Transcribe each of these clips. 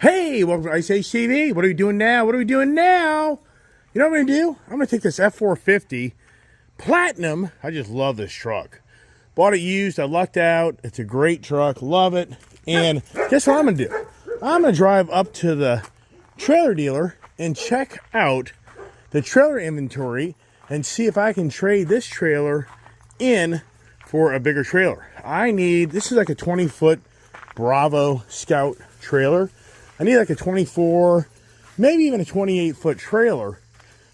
Hey, welcome to Ice Age TV. What are we doing now? What are we doing now? You know what I'm going to do? I'm going to take this F450 Platinum. I just love this truck. Bought it used. I lucked out. It's a great truck. Love it. And guess what I'm going to do? I'm going to drive up to the trailer dealer and check out the trailer inventory and see if I can trade this trailer in for a bigger trailer. This is like a 20-foot Bravo Scout trailer. I need like a 24, maybe even a 28-foot trailer.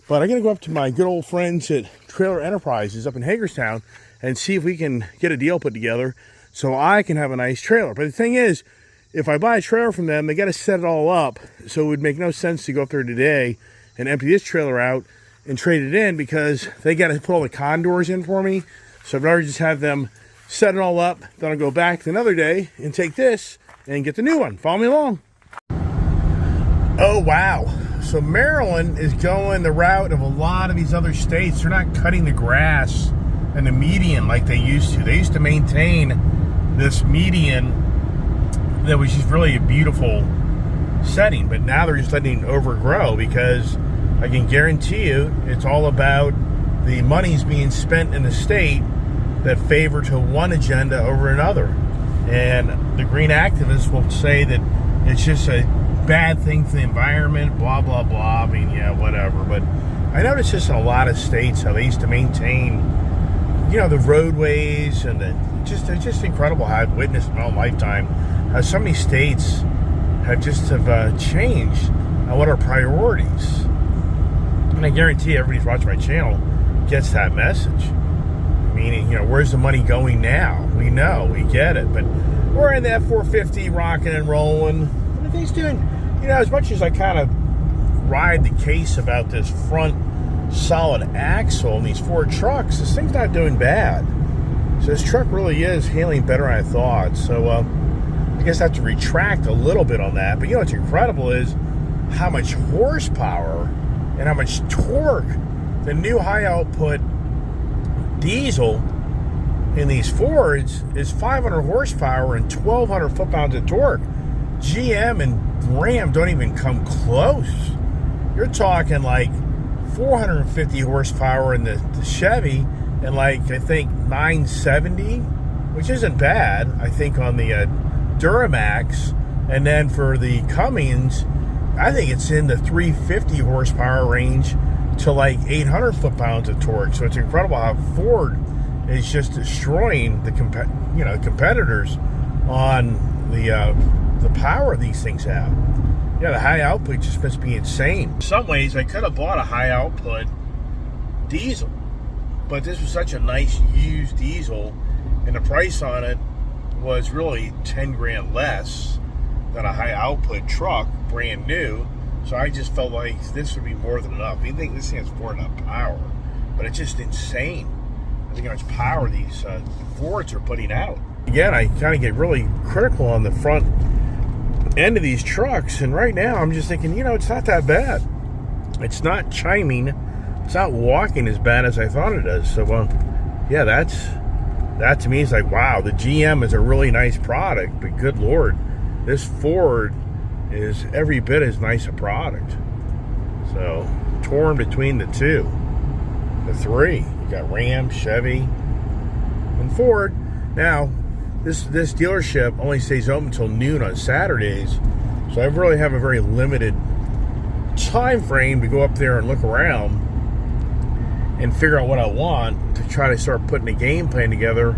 But I'm going to go up to my good old friends at Trailer Enterprises up in Hagerstown and see if we can get a deal put together so I can have a nice trailer. But the thing is, if I buy a trailer from them, they got to set it all up. So it would make no sense to go up there today and empty this trailer out and trade it in because they got to put all the condors in for me. So I'd rather just have them set it all up. Then I'll go back another day and take this and get the new one. Follow me along. Oh, wow. So Maryland is going the route of a lot of these other states. They're not cutting the grass and the median like they used to. They used to maintain this median that was just really a beautiful setting, but now they're just letting it overgrow because I can guarantee you it's all about the money's being spent in the state that favor to one agenda over another. And the green activists will say that it's just a bad thing for the environment, blah, blah, blah. I mean, yeah, whatever. But I noticed just in a lot of states how they used to maintain, the roadways and it's just incredible how I've witnessed in my own lifetime how so many states have changed on what are priorities. And I guarantee everybody's watching my channel gets that message. Meaning, where's the money going now? We know, we get it, but we're in that F450 rocking and rolling. And the thing's doing, as much as I kind of ride the case about this front solid axle and these Ford trucks, this thing's not doing bad. So this truck really is handling better than I thought. So I guess I have to retract a little bit on that. But what's incredible is how much horsepower and how much torque the new high output diesel in these Fords is 500 horsepower and 1,200 foot-pounds of torque. GM and Ram don't even come close. You're talking like 450 horsepower in the Chevy and I think 970, which isn't bad, I think, on the Duramax. And then for the Cummins, I think it's in the 350 horsepower range to like 800 foot-pounds of torque. So it's incredible how Ford is just destroying the competitors on the power these things have. The high output just must be insane. In some ways, I could have bought a high output diesel, but this was such a nice used diesel, and the price on it was really 10 grand less than a high output truck, brand new. So I just felt like this would be more than enough. I think this thing has more than enough power, but it's just insane. I think how much power these Fords are putting out. Again, I kind of get really critical on the front end of these trucks, and right now I'm just thinking, it's not that bad. It's not chiming. It's not walking as bad as I thought it is. So, yeah, that to me is like, wow, the GM is a really nice product, but good Lord, this Ford is every bit as nice a product. So, torn between the three. You got Ram, Chevy, and Ford. Now, this dealership only stays open until noon on Saturdays, so I really have a very limited time frame to go up there and look around and figure out what I want to try to start putting a game plan together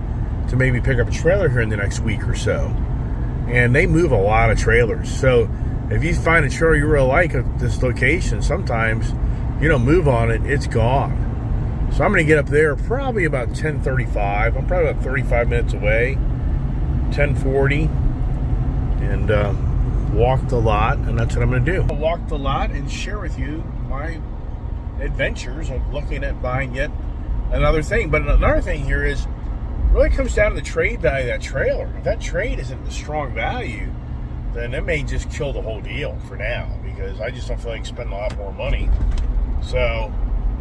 to maybe pick up a trailer here in the next week or so. And they move a lot of trailers, so if you find a trailer you really like at this location, sometimes you don't move on it, it's gone. So I'm going to get up there probably about 10:35. I'm probably about 35 minutes away, 10:40, and walk the lot, and that's what I'm going to do. I'll walk the lot and share with you my adventures of looking at buying yet another thing. But another thing here is, it really comes down to the trade value of that trailer. If that trade isn't a strong value, then it may just kill the whole deal for now, because I just don't feel like spending a lot more money. So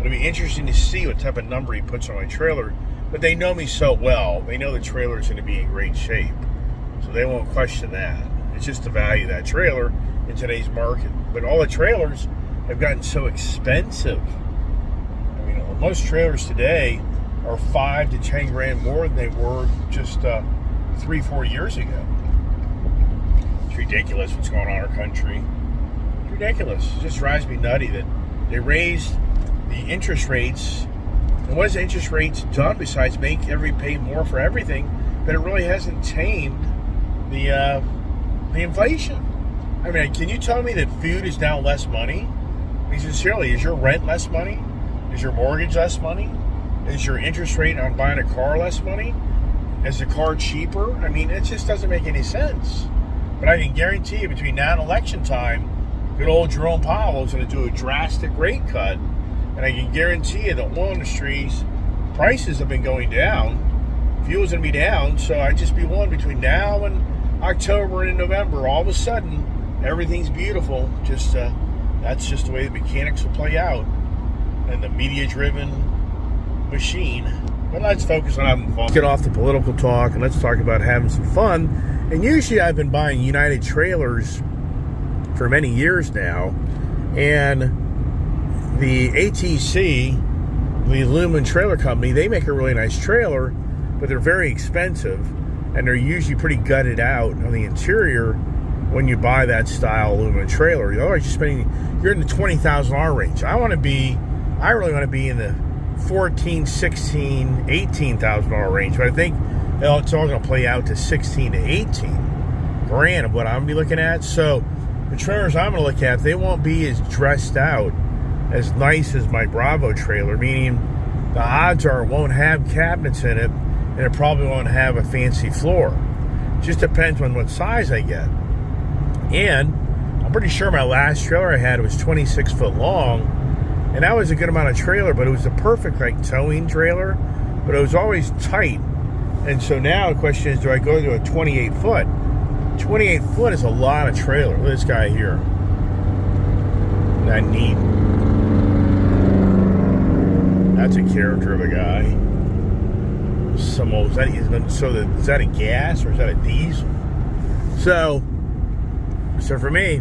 it'll be interesting to see what type of number he puts on my trailer. But they know me so well. They know the trailer is going to be in great shape, so they won't question that. It's just the value of that trailer in today's market. But all the trailers have gotten so expensive. I mean, most trailers today are 5 to 10 grand more than they were just 3-4 years ago. It's ridiculous what's going on in our country. It's ridiculous. It just drives me nutty that they raised the interest rates. And what has the interest rates done besides make everybody pay more for everything? But it really hasn't tamed the inflation. I mean, can you tell me that food is now less money? I mean, sincerely, is your rent less money? Is your mortgage less money? Is your interest rate on buying a car less money? Is the car cheaper? I mean, it just doesn't make any sense. But I can guarantee you, between now and election time, good old Jerome Powell is going to do a drastic rate cut. And I can guarantee you the oil industry's prices have been going down. Fuel's going to be down. So I just be one between now and October and November. All of a sudden, everything's beautiful. Just that's just the way the mechanics will play out. And the media-driven machine. But let's focus on having fun. Let's get off the political talk and let's talk about having some fun. And usually I've been buying United trailers for many years now. And the ATC, the aluminum trailer company, they make a really nice trailer, but they're very expensive. And they're usually pretty gutted out on the interior when you buy that style aluminum trailer. Otherwise, you're in the $20,000 range. I really want to be in the $14,000, $16,000, $18,000 range. But I think it's all going to play out to $16,000 to $18,000 of what I'm going to be looking at. So the trailers I'm going to look at, they won't be as dressed out, as nice as my Bravo trailer, meaning the odds are it won't have cabinets in it, and it probably won't have a fancy floor. Just depends on what size I get. And I'm pretty sure my last trailer I had was 26 foot long, and that was a good amount of trailer, but it was the perfect towing trailer, but it was always tight. And so now the question is, do I go to a 28 foot? 28 foot is a lot of trailer. Look at this guy here. That neat. That's a character of a guy. Is that a gas or is that a diesel? So for me,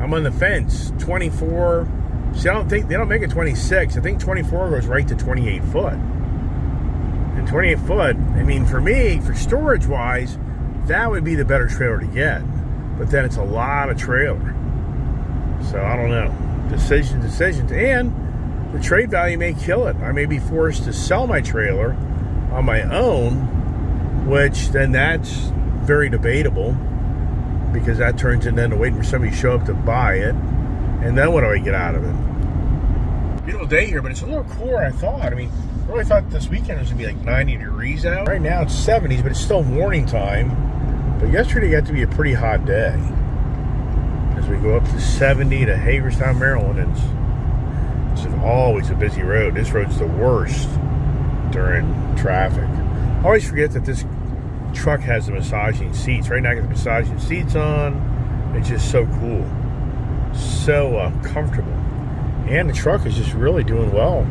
I'm on the fence. 24. See, I don't think they don't make it 26. I think 24 goes right to 28 foot. And 28 foot, I mean, for me, for storage wise, that would be the better trailer to get. But then it's a lot of trailer. So I don't know. Decisions. And the trade value may kill it. I may be forced to sell my trailer on my own, which then that's very debatable, because that turns into waiting for somebody to show up to buy it. And then what do I get out of it? Beautiful day here, but it's a little cooler than I thought. I mean, I really thought this weekend was going to be like 90 degrees out. Right now it's 70s, but it's still morning time. But yesterday got to be a pretty hot day. As we go up to 70 to Hagerstown, Maryland, it's always a busy road. This road's the worst during traffic. I always forget that this truck has the massaging seats. Right now I got the massaging seats on. It's just so cool. So comfortable. And the truck is just really doing well.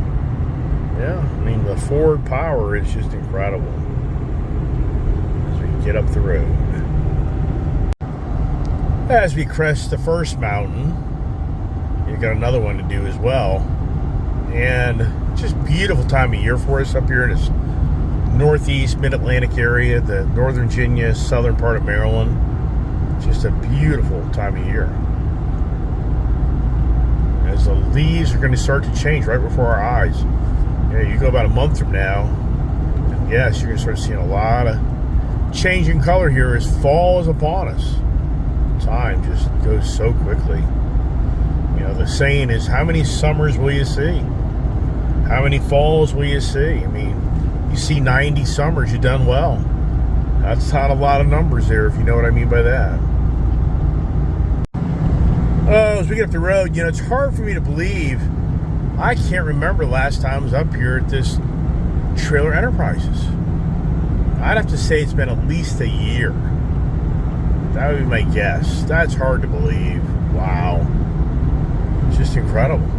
Yeah, I mean, the forward power is just incredible as we get up the road. As we crest the first mountain, you've got another one to do as well. And just beautiful time of year for us up here in this northeast mid-Atlantic area, the northern Virginia, southern part of Maryland. Just a beautiful time of year. As the leaves are going to start to change right before our eyes. You go about a month from now, and yes, you're going to start seeing a lot of change in color here as fall is upon us. Time just goes so quickly. You know, the saying is, how many summers will you see? How many falls will you see? I mean, you see 90 summers, you've done well. That's not a lot of numbers there, if you know what I mean by that. Oh, as we get up the road, it's hard for me to believe. I can't remember the last time I was up here at this Trailer Enterprises. I'd have to say it's been at least a year. That would be my guess. That's hard to believe. Wow. It's just incredible.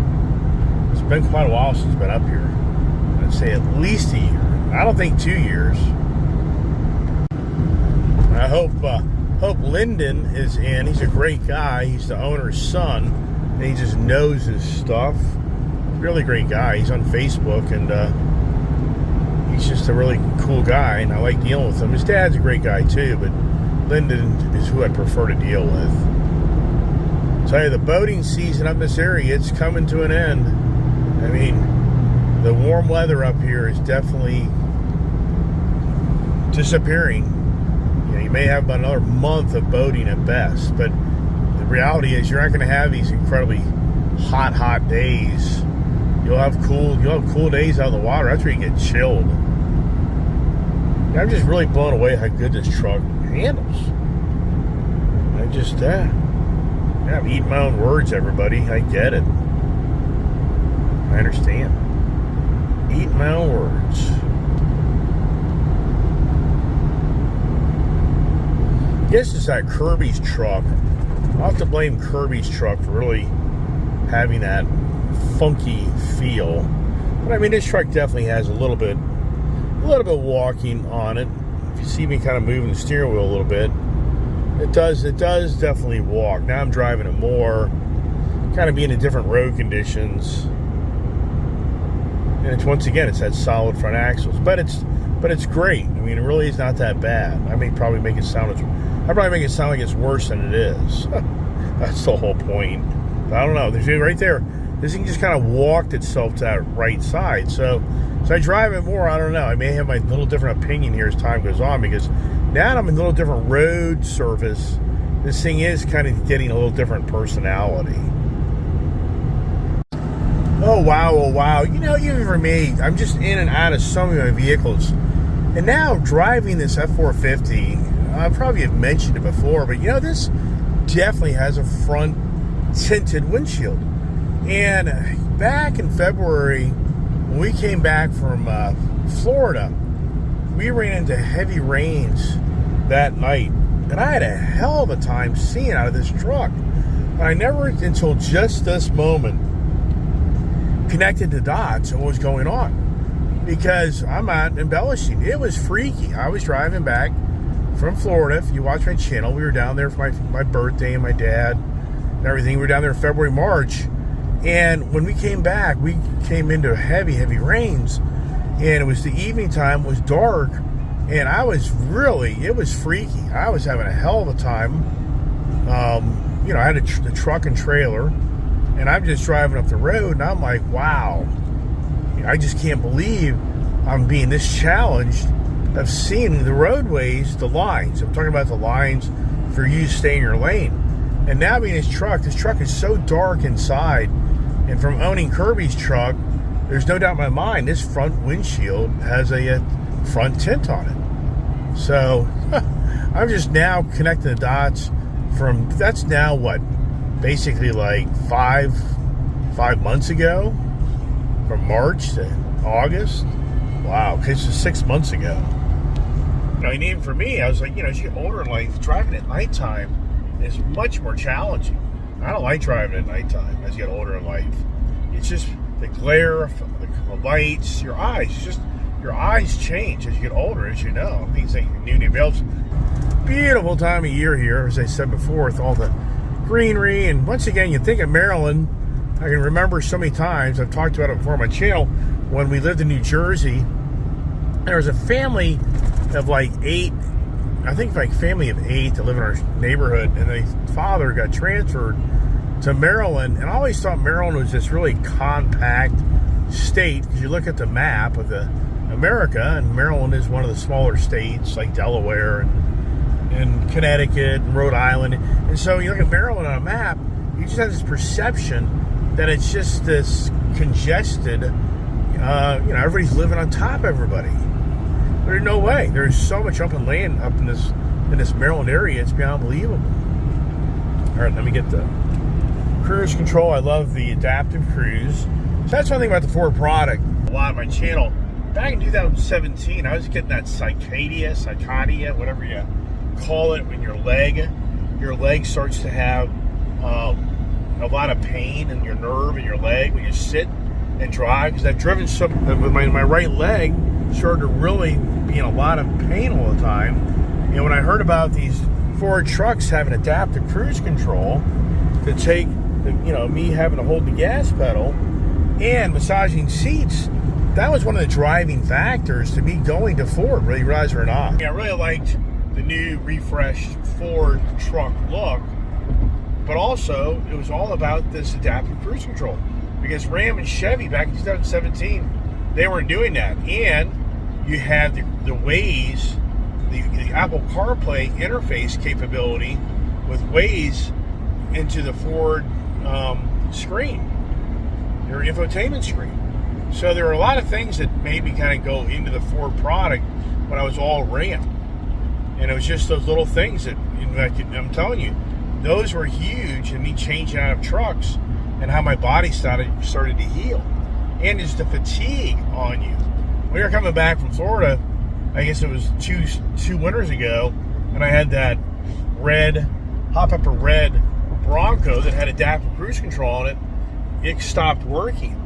It's been quite a while since I've been up here. I'd say at least a year. I don't think 2 years. I hope Hope Linden is in. He's a great guy. He's the owner's son, and he just knows his stuff. Really great guy. He's on Facebook, and he's just a really cool guy, and I like dealing with him. His dad's a great guy too, but Linden is who I'd prefer to deal with. So the boating season up in this area, it's coming to an end. I mean, the warm weather up here is definitely disappearing. You know, you may have about another month of boating at best, but the reality is you're not going to have these incredibly hot days. You'll have cool days out of the water. That's where you get chilled. I'm just really blown away how good this truck handles. I'm eating my own words, everybody. I get it. I understand. Eating my own words. I guess it's that Kirby's truck. I'll have to blame Kirby's truck for really having that funky feel. But I mean, this truck definitely has a little bit walking on it. If you see me kind of moving the steering wheel a little bit, it does definitely walk. Now I'm driving it more, kind of being in different road conditions. And once again, it's that solid front axles, but it's great. I mean, it really is not that bad. I probably make it sound like it's worse than it is. That's the whole point. But I don't know. There's right there. This thing just kind of walked itself to that right side. So I drive it more. I don't know. I may have my little different opinion here as time goes on, because now that I'm in a little different road surface, this thing is kind of getting a little different personality. Oh wow. You know, even for me, I'm just in and out of so many of my vehicles. And now driving this F450, I probably have mentioned it before, but you know, this definitely has a front tinted windshield. And back in February, when we came back from Florida, we ran into heavy rains that night. And I had a hell of a time seeing out of this truck. And I never, until just this moment, connected the dots on what was going on. Because I'm not embellishing. It was freaky. I was driving back from Florida. If you watch my channel, we were down there for my birthday and my dad and everything. We were down there in February, March. And when we came back, we came into heavy rains. And it was the evening time. It was dark. And it was freaky. I was having a hell of a time. You know, I had the truck and trailer. And I'm just driving up the road. And I'm like, wow. I just can't believe I'm being this challenged of seeing the roadways, the lines. I'm talking about the lines for you to stay in your lane. And now being this truck is so dark inside. And from owning Kirby's truck, there's no doubt in my mind this front windshield has a front tint on it. So I'm just now connecting the dots from, that's now what, basically like five months ago, from March to August. Wow, okay, so 6 months ago. You know, and even for me, I was like, you know, as you get older in life, driving at nighttime is much more challenging. I don't like driving at nighttime as you get older in life. It's just the glare, the lights, your eyes change as you get older, as you know. Things like new builds. Beautiful time of year here, as I said before, with all the greenery. And once again, you think of Maryland. I can remember so many times, I've talked about it before on my channel, when we lived in New Jersey, there was a family of like 8, I think like family of 8 that live in our neighborhood, and the father got transferred to Maryland. And I always thought Maryland was this really compact state, because you look at the map of America, and Maryland is one of the smaller states, like Delaware and Connecticut and Rhode Island. And so you look at Maryland on a map, you just have this perception that it's just this congested, you know, everybody's living on top of everybody. There's no way. There's so much open land up in this Maryland area, it's beyond believable. All right, let me get the cruise control. I love the adaptive cruise. So that's one thing about the Ford product. A lot of my channel, back in 2017, I was getting that cicadia, whatever you call it, when your leg starts to have a lot of pain in your nerve in your leg when you sit and drive. Because I've driven with my right leg started to really be in a lot of pain all the time. And when I heard about these Ford trucks have an adaptive cruise control to take, me having to hold the gas pedal and massaging seats. That was one of the driving factors to me going to Ford, whether you realize it or not. I really liked the new refreshed Ford truck look, but also it was all about this adaptive cruise control, because Ram and Chevy back in 2017, they weren't doing that. And you had the Waze, the Apple CarPlay interface capability with Waze into the Ford screen, your infotainment screen. So there were a lot of things that made me kind of go into the Ford product when I was all Ram. And it was just those little things that, I'm telling you, those were huge in me changing out of trucks and how my body started to heal. And just the fatigue on you. We were coming back from Florida, I guess it was two winters ago, and I had that hot pepper red Bronco that had adaptive cruise control on it. It stopped working.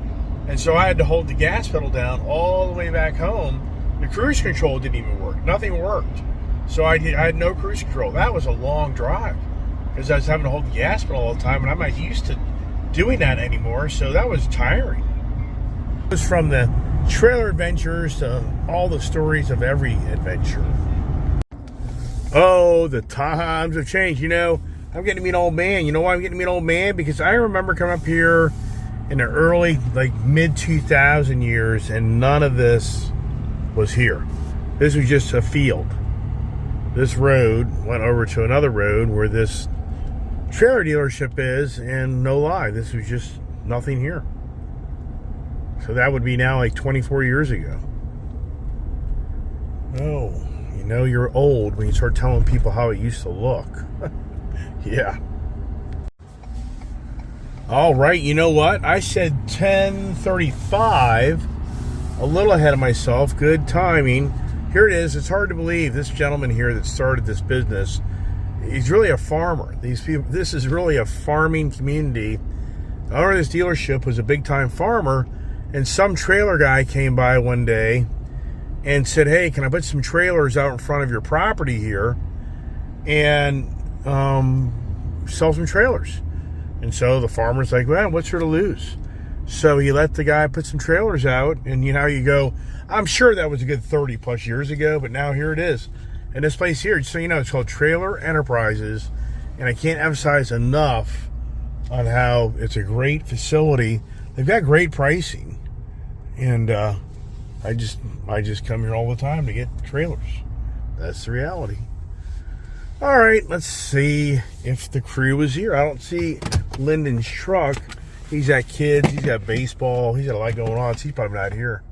And so I had to hold the gas pedal down all the way back home. The cruise control didn't even work. Nothing worked. So I had no cruise control. That was a long drive because I was having to hold the gas pedal all the time, and I'm not used to doing that anymore. So that was tiring. It was from the trailer adventures to all the stories of every adventure. Oh, the times have changed. I'm getting to be an old man. You know why I'm getting to be an old man? Because I remember coming up here in the early, mid 2000 years, and none of this was here. This was just a field. This road went over to another road where this trailer dealership is, and no lie, this was just nothing here. So that would be now 24 years ago. Oh, you're old when you start telling people how it used to look. Yeah. All right, you know what? I said 10:35, a little ahead of myself. Good timing. Here it is. It's hard to believe this gentleman here that started this business, he's really a farmer. This is really a farming community. The owner of this dealership was a big-time farmer, and some trailer guy came by one day and said, "Hey, can I put some trailers out in front of your property here and sell some trailers?" And so the farmer's like, "Well, what's there to lose?" So he let the guy put some trailers out, and you go, I'm sure that was a good 30 plus years ago, but now here it is. And this place here, just so you know, it's called Trailer Enterprises, and I can't emphasize enough on how it's a great facility. They've got great pricing, and I just come here all the time to get trailers. That's the reality. All right, let's see if the crew is here. I don't see Lyndon's truck. He's got kids. He's got baseball. He's got a lot going on. So he's probably not here.